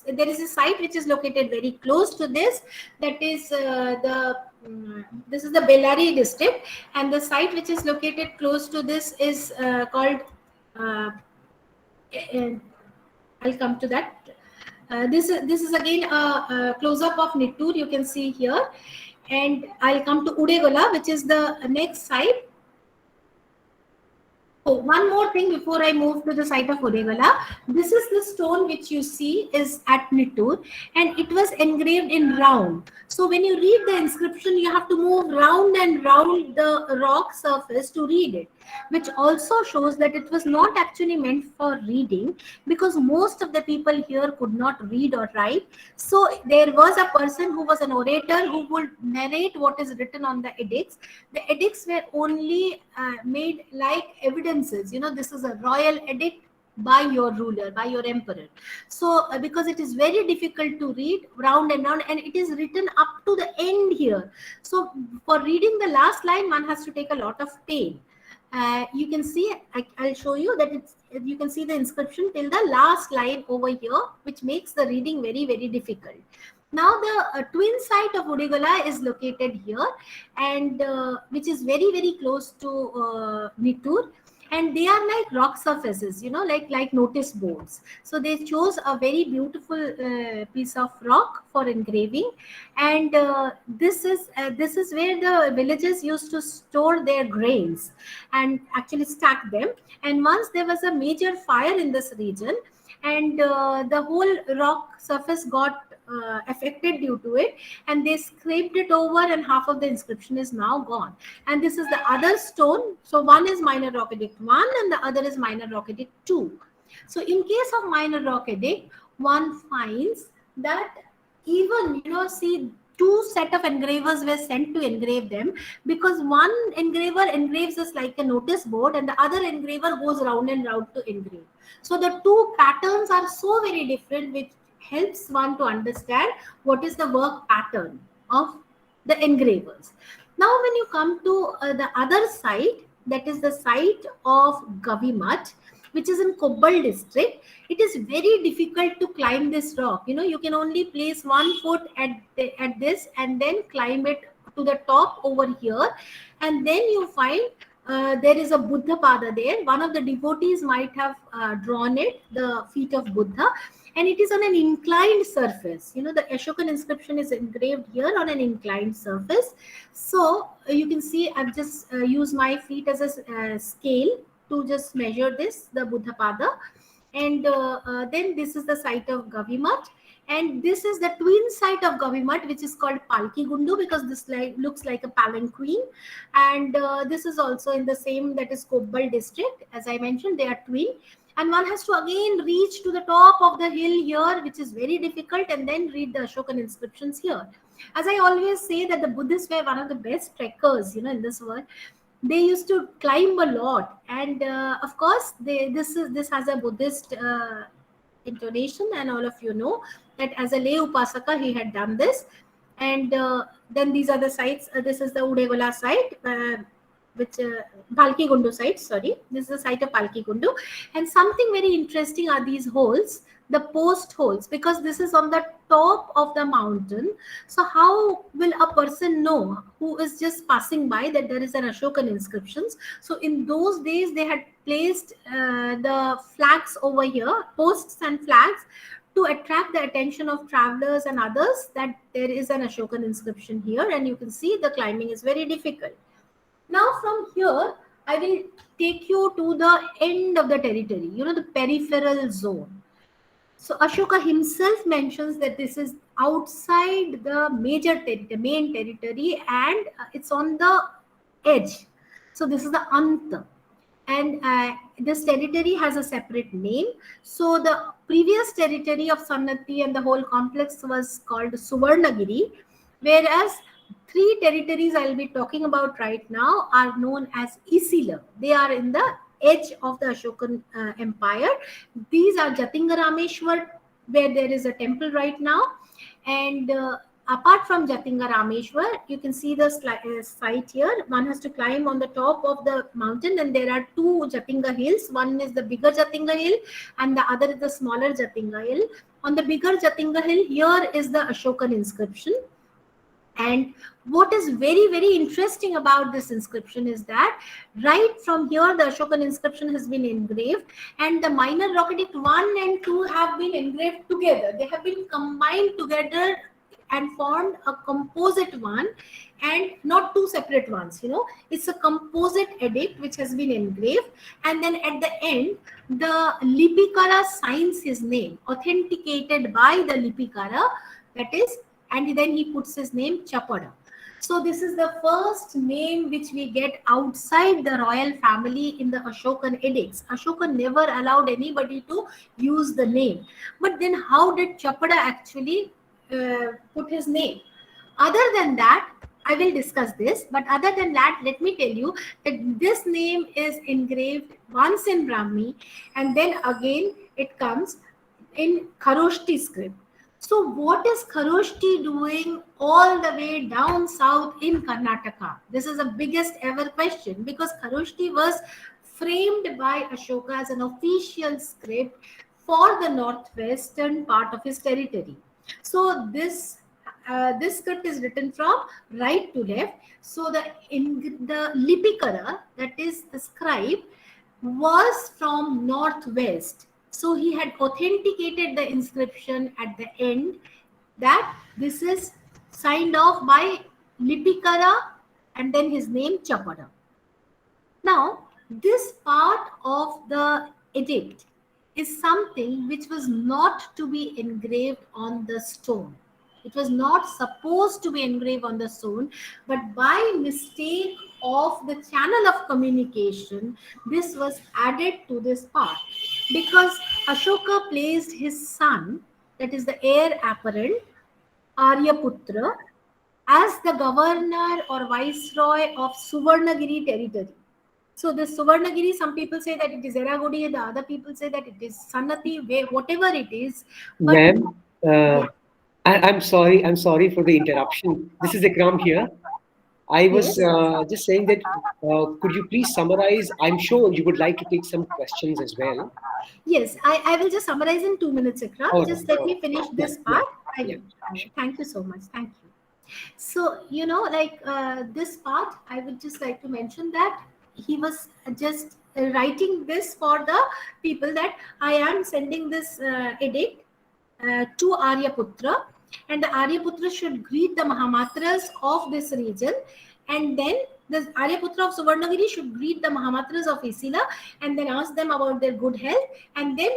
there is a site which is located very close to this. That is this is the Bellary district, and the site which is located close to this is called. I'll come to that. This is again a close up of Nittur. You can see here. And I'll come to Udegola, which is the next site. Oh, one more thing before I move to the site of Udegola. This is the stone which you see is at Nittur, and it was engraved in round. So when you read the inscription, you have to move round and round the rock surface to read it, which also shows that it was not actually meant for reading, because most of the people here could not read or write. So there was a person who was an orator who would narrate what is written on the edicts. The edicts were only made like evidences. This is a royal edict by your ruler, by your emperor. So because it is very difficult to read round and round, and it is written up to the end here. So for reading the last line, one has to take a lot of pain. You can see, I'll show you that you can see the inscription till the last line over here, which makes the reading very, very difficult. Now the twin site of Udegola is located here, and which is very, very close to Nittur. And they are like rock surfaces, like notice boards. So they chose a very beautiful piece of rock for engraving, and this is where the villagers used to store their grains and actually stack them. And once there was a major fire in this region, and the whole rock surface got affected due to it, and they scraped it over, and half of the inscription is now gone. And this is the other stone. So one is Minor Rock Edict 1 and the other is Minor Rock Edict 2. So in case of Minor Rock Edict, one finds that even see, two set of engravers were sent to engrave them, because one engraver engraves us like a notice board and the other engraver goes round and round to engrave. So the two patterns are so very different, which helps one to understand what is the work pattern of the engravers. Now when you come to the other site, that is the site of Gavimat, which is in Kobbal district, it is very difficult to climb this rock. You can only place 1 foot at this and then climb it to the top over here, and then you find there is a Buddha Pada there. One of the devotees might have drawn it, the feet of Buddha, and it is on an inclined surface. The Ashokan inscription is engraved here on an inclined surface. So you can see I've just used my feet as a scale to just measure this, the Buddha Pada. And then this is the site of Gavimat. And this is the twin site of Gavimat, which is called Palki Gundu, because this looks like a palanquin. And this is also in the same, that is Kobbal district. As I mentioned, they are twin. And one has to again reach to the top of the hill here, which is very difficult, and then read the Ashokan inscriptions here. As I always say, that the Buddhists were one of the best trekkers, in this world. They used to climb a lot, and of course, this has a Buddhist intonation, and all of you know that as a lay upasaka he had done this. And then these are the sites. This is the Udegola site. which Palki Gundu site, sorry. This is the site of Palki Gundu. And something very interesting are these holes, the post holes, because this is on the top of the mountain. So how will a person know who is just passing by that there is an Ashokan inscriptions? So in those days, they had placed the flags over here, posts and flags, to attract the attention of travelers and others that there is an Ashokan inscription here, and you can see the climbing is very difficult. Now from here, I will take you to the end of the territory, the peripheral zone. So Ashoka himself mentions that this is outside the the main territory, and it's on the edge. So this is the Anta. And this territory has a separate name. So the previous territory of Sannati and the whole complex was called Suvarnagiri, whereas three territories I'll be talking about right now are known as Isila. They are in the edge of the Ashokan Empire. These are Jatingarameshwar, where there is a temple right now, and apart from Jatinga Rameshwar, you can see the site here. One has to climb on the top of the mountain, and there are two Jatinga hills. One is the bigger Jatinga hill, and the other is the smaller Jatinga hill. On the bigger Jatinga hill, here is the Ashokan inscription. And what is very, very interesting about this inscription is that right from here, the Ashokan inscription has been engraved, and the minor rock edict 1 and 2 have been engraved together. They have been combined together and formed a composite one, and not two separate ones. It's a composite edict which has been engraved, and then at the end, the Lipikara signs his name, authenticated by the Lipikara, that is, and then he puts his name Chapada. So this is the first name which we get outside the royal family in the Ashokan edicts. Ashoka never allowed anybody to use the name. But then how did Chapada actually put his name? Other than that, I will discuss this, but other than that, let me tell you that this name is engraved once in Brahmi, and then again it comes in Kharoshti script. So what is Kharoshti doing all the way down south in Karnataka? This is the biggest ever question, because Kharoshti was framed by Ashoka as an official script for the northwestern part of his territory. So this script is written from right to left. So the Lipikara, that is the scribe, was from northwest. So he had authenticated the inscription at the end that this is signed off by Lipikara and then his name Chapada. Now, this part of the edict is something which was not to be engraved on the stone. It was not supposed to be engraved on the stone, but by mistake of the channel of communication, this was added to this part, because Ashoka placed his son, that is the heir apparent, Aryaputra, as the governor or viceroy of Suvarnagiri territory. So the Suvarnagiri, some people say that it is Eragodi, the other people say that it is Sannati, whatever it is. But Ma'am, yeah. I'm sorry for the interruption. This is Ikram here. I was just saying that could you please summarize? I'm sure you would like to take some questions as well. Yes, I will just summarize in 2 minutes, Ikram. All Just right, let me finish this yeah, part. I yeah, will. sure. Thank you so much. Thank you. So, this part, I would just like to mention that he was just writing this for the people, that I am sending this edict to Aryaputra, and the Aryaputra should greet the Mahamatras of this region, and then the Aryaputra of Suvarnagiri should greet the Mahamatras of Isila, and then ask them about their good health, and then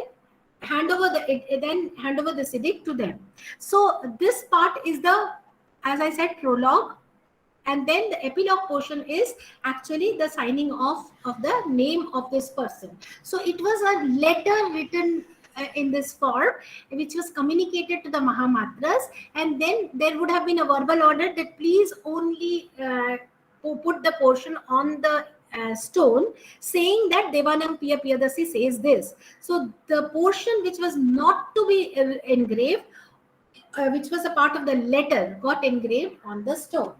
hand over this edict to them. So this part is the, as I said, prologue, and then the epilogue portion is actually the signing off of the name of this person. So it was a letter written in this form, which was communicated to the Mahamatras, and then there would have been a verbal order that please only put the portion on the stone, saying that Devanam Piya Piyadasi says this. So the portion which was not to be engraved, which was a part of the letter, got engraved on the stone.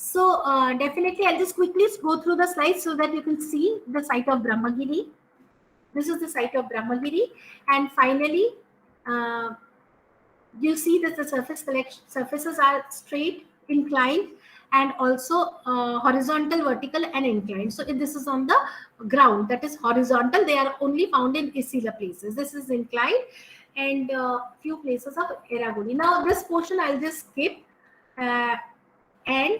So definitely, I'll just quickly go through the slides so that you can see the site of Brahmagiri. This is the site of Brahmagiri, and finally, you see that the surfaces are straight, inclined, and also horizontal, vertical, and inclined. So this is on the ground, that is horizontal. They are only found in Isila places. This is inclined, and few places of Eragudi. Now this portion I'll just skip, and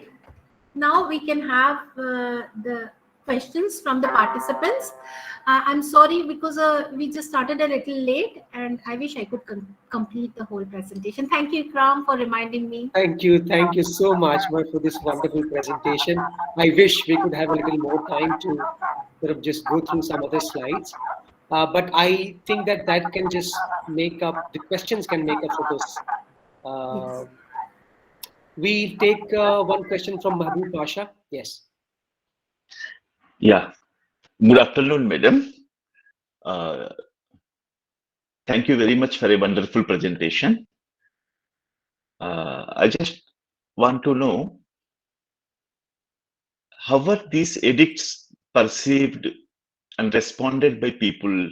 now we can have the questions from the participants. I'm sorry because we just started a little late, and I wish I could complete the whole presentation. Thank you, Ikram, for reminding me. Thank you so much for this wonderful presentation. I wish we could have a little more time to sort of just go through some other slides. But I think that can just make up, the questions can make up for this. Yes. We'll take one question from Mahbub Pasha. Yes. Yeah. Good afternoon, madam. Thank you very much for a wonderful presentation. I just want to know, how are these edicts perceived and responded by people?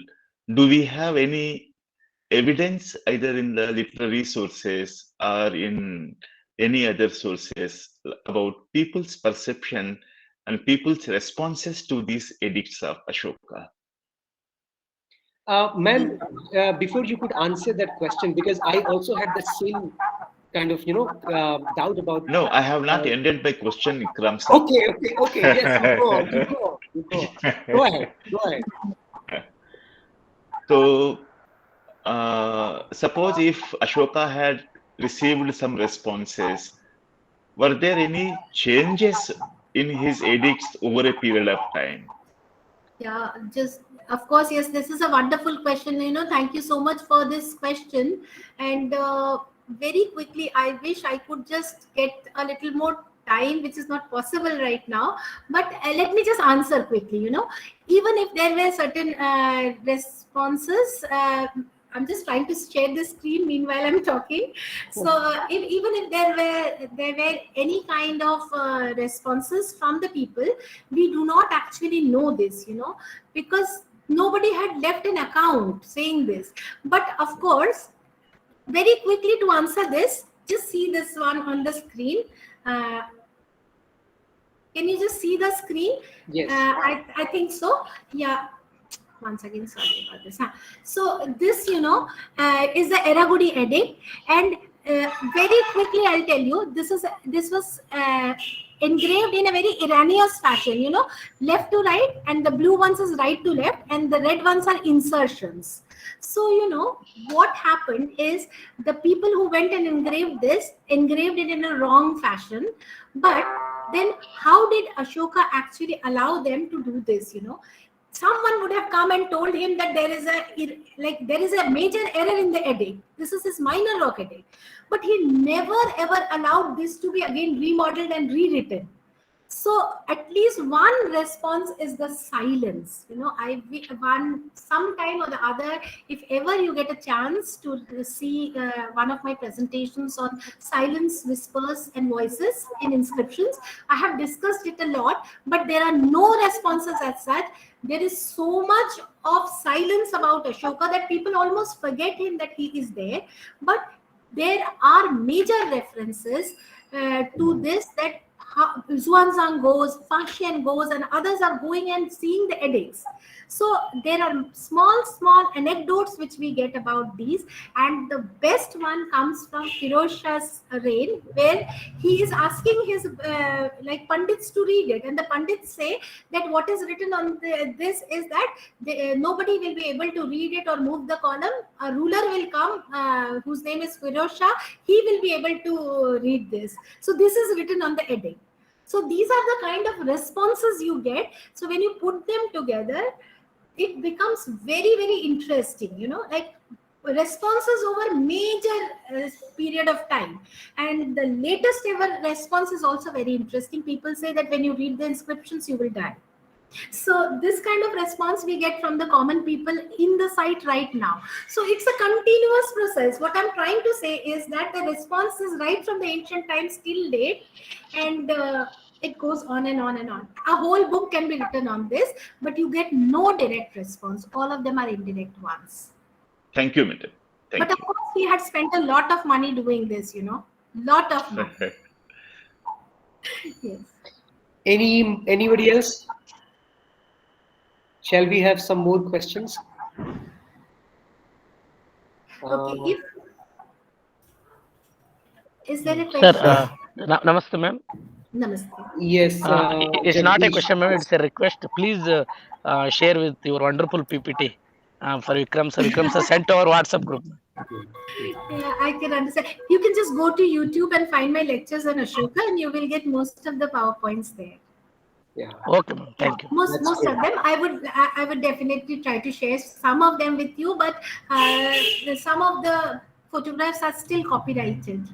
Do we have any evidence either in the literary sources or in any other sources about people's perception and people's responses to these edicts of Ashoka? Ma'am, before you could answer that question, because I also had the same kind of, doubt about. No, I have not ended my question, Ikram sir. Okay. Yes, you go on. Go ahead. So, suppose if Ashoka had received some responses, were there any changes in his edicts over a period of time? Yeah, just of course, yes. This is a wonderful question. Thank you so much for this question. And very quickly, I wish I could just get a little more time, which is not possible right now. But let me just answer quickly. Even if there were certain responses. I'm just trying to share the screen meanwhile I'm talking. So even if there were any kind of responses from the people, we do not actually know this, because nobody had left an account saying this. But of course, very quickly to answer this, just see this one on the screen. Can you just see the screen? Yes. I think so. Yeah. Once again, sorry about this. So this, is the Eragudi edict, and very quickly I'll tell you, this was engraved in a very Iranian fashion, left to right, and the blue ones is right to left, and the red ones are insertions. So what happened is the people who went and engraved it in a wrong fashion. But then how did Ashoka actually allow them to do this? Someone would have come and told him that there is a major error in the edict. This is his minor rock edict, but he never ever allowed this to be again remodeled and rewritten. So at least one response is the silence. Sometime or the other, if ever you get a chance to see one of my presentations on silence, whispers, and voices in inscriptions, I have discussed it a lot, but there are no responses as such. There is so much of silence about Ashoka that people almost forget him, that he is there. But there are major references to this, that Xuanzang goes, Faxian goes, and others are going and seeing the edicts. So there are small anecdotes which we get about these, and the best one comes from Firoz Shah's reign, where he is asking his pandits to read it, and the pandits say that what is written on this is that nobody will be able to read it or move the column. A ruler will come, whose name is Firoz Shah. He will be able to read this. So this is written on the edict. So these are the kind of responses you get. So when you put them together, it becomes very, very interesting, responses over major period of time. And the latest ever response is also very interesting. People say that when you read the inscriptions, you will die. So this kind of response we get from the common people in the site right now. So it's a continuous process. What I'm trying to say is that the response is right from the ancient times till date, and it goes on and on and on. A whole book can be written on this, but you get no direct response. All of them are indirect ones. Thank you, madam. Thank But of course, we had spent a lot of money doing this, lot of money. you. Yes. Anybody else? Shall we have some more questions? Okay. Is there a Sir, question? namaste, ma'am. Namaste. Yes. It's not a Jagdish. question, ma'am. It's a request. Please share with your wonderful PPT for Vikram sir. Vikram sir sent to our WhatsApp group. Yeah, I can understand. You can just go to YouTube and find my lectures on Ashoka, and you will get most of the PowerPoints there. Yeah. Okay, ma'am. Thank you. Most That's of them, I would definitely try to share some of them with you, but some of the photographs are still copyrighted.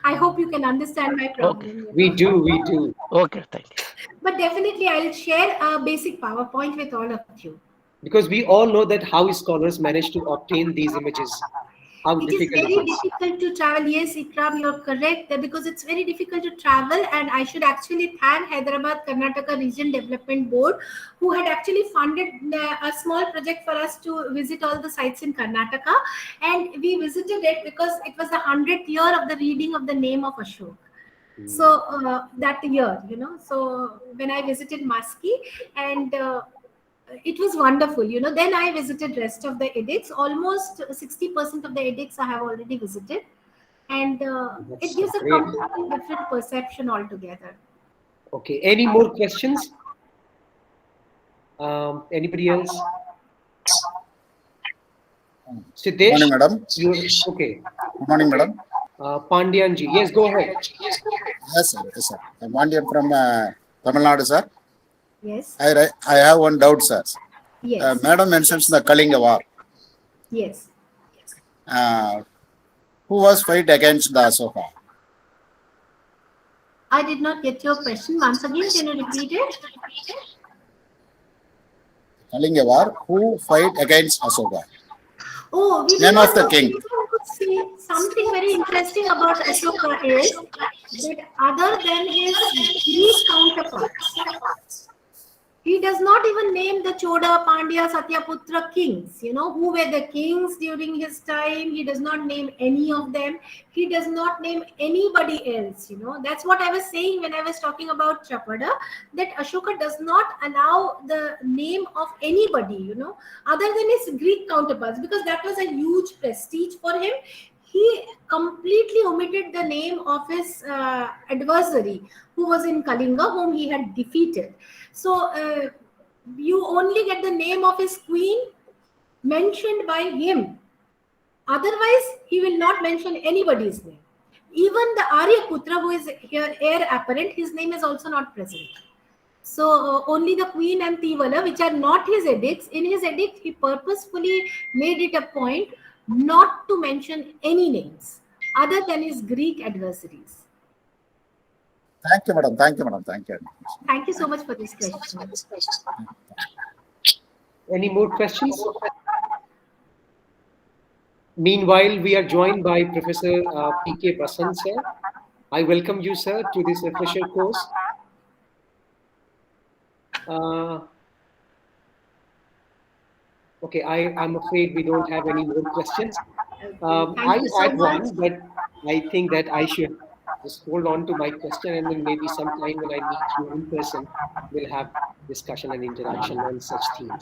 I hope you can understand my problem. We do. Okay, thank you. But definitely, I'll share a basic PowerPoint with all of you. Because we all know that how scholars manage to obtain these images. How It is difficult very it is. difficult to travel. Yes, Ikram, you're correct. Because it's very difficult to travel, and I should actually thank Hyderabad Karnataka Region Development Board, who had actually funded a small project for us to visit all the sites in Karnataka, and we visited it because it was the 100th year of the reading of the name of Ashok. So that year, so when I visited Maski, and it was wonderful. Then I visited rest of the edicts. Almost 60% of the edicts I have already visited, and That's it gives a great. completely different perception altogether. Okay. Any more questions? Anybody else? Siddesh? Morning, madam. Okay. Good morning, madam. Pandyanji. Yes, go ahead. Yes, sir. Yes, sir. I'm Vandian from Tamil Nadu, sir. Yes. I have one doubt, sir. Yes. Madam mentions the Kalinga War. Yes. Who was fight against the Asoka? I did not get your question. Once again, can you repeat it? Kalinga War. Who fight against Asoka? Oh, we Name did of the not king. see something very interesting about Ashoka is that other than his Greek counterparts, he does not even name the Choda, Pandya, Satyaputra kings. Who were the kings during his time. He does not name any of them. He does not name anybody else. That's what I was saying when I was talking about Chapada, that Ashoka does not allow the name of anybody, other than his Greek counterparts, because that was a huge prestige for him. He completely omitted the name of his adversary, who was in Kalinga, whom he had defeated. So you only get the name of his queen mentioned by him. Otherwise, he will not mention anybody's name. Even the Aryaputra, who is here heir apparent, his name is also not present. So only the queen and Tivala, which are not his edicts. In his edict, he purposefully made it a point not to mention any names other than his Greek adversaries. Thank you, madam. Thank you, madam. Thank you. Thank you so much for this question. Any more questions? Meanwhile, we are joined by Professor P.K. Basant, sir. I welcome you, sir, to this refresher course. Okay, I'm afraid we don't have any more questions. I had one, but I think that I should just hold on to my question, and then maybe sometime when I meet you in person, we'll have discussion and interaction on such themes.